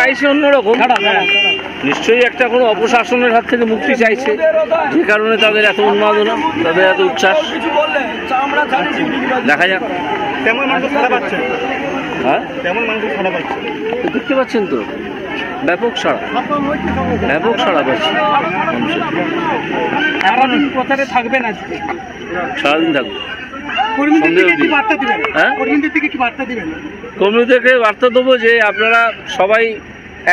চাইছে অন্যরকম, নিশ্চয়ই একটা কোনো অপশাসনের হাত থেকে মুক্তি চাইছে, যে কারণে তাদের এত উন্মাদনা, তাদের এত উচ্ছ্বাস। দেখা যাক। হ্যাঁ, দেখতে পাচ্ছেন তো ব্যাপক সাড়া, ব্যাপক সাড়া পাচ্ছে। প্রচারে থাকবেন আজকে, সারাদিন থাকবে। কর্মীদেরকে বার্তা দেবো যে আপনারা সবাই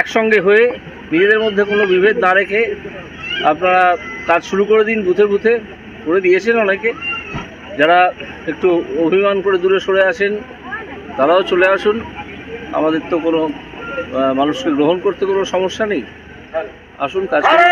একসঙ্গে হয়ে নিজেদের মধ্যে কোনো বিভেদ না রেখে আপনারা কাজ শুরু করে দিন। বুথে বুথে করে দিয়েছেন অনেকে, যারা একটু অভিমান করে দূরে সরে আসেন তারাও চলে আসুন। আমাদের তো কোনো মানুষকে গ্রহণ করতে কোনো সমস্যা নেই, আসুন কাজ করুন।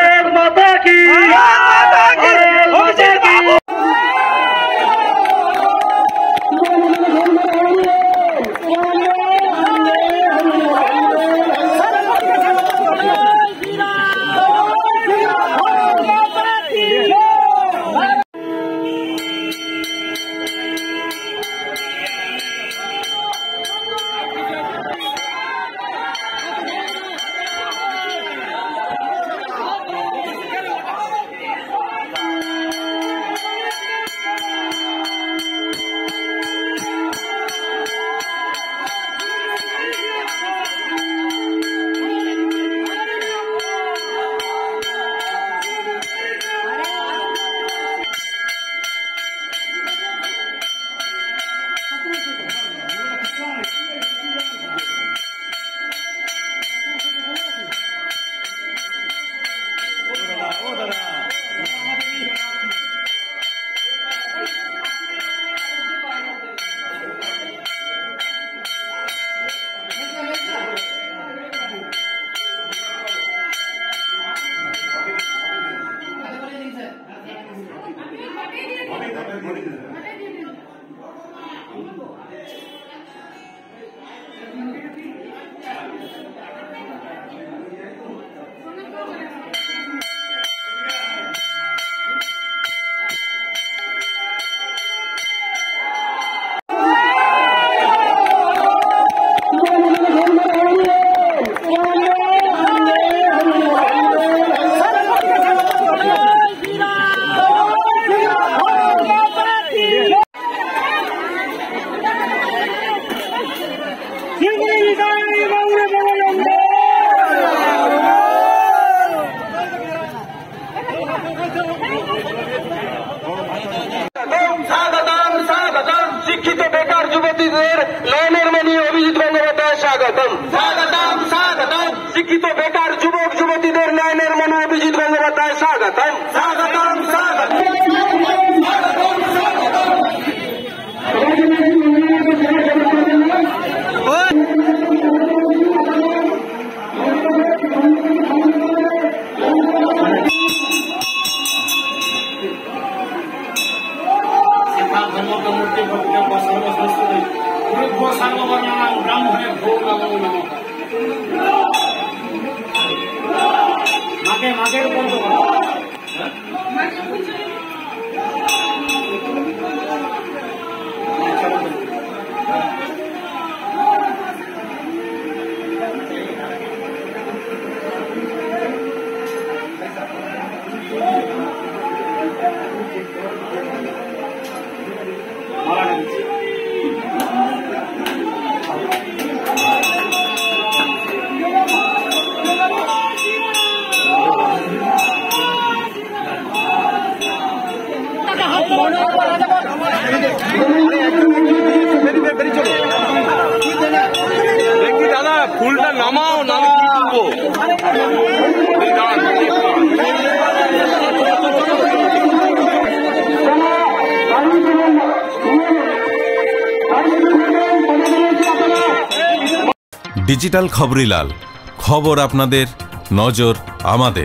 শিক্ষিত বেকার যুবতীদের নয়নের মণি অভিজিৎ গঙ্গোপাধ্যায় স্বাগতম। স্বাগতম স্বাগতম। শিক্ষিত বেকার যুবক যুবতীদের নয়নের মণি অভিজিৎ গঙ্গোপাধ্যায় স্বাগতম। স্বাগতম স্বাগতম। দাদা ফুলটা নামাও, নামে কি করবো? ডিজিটাল খবরিলাল, খবর আপনাদের, নজর আমাদের।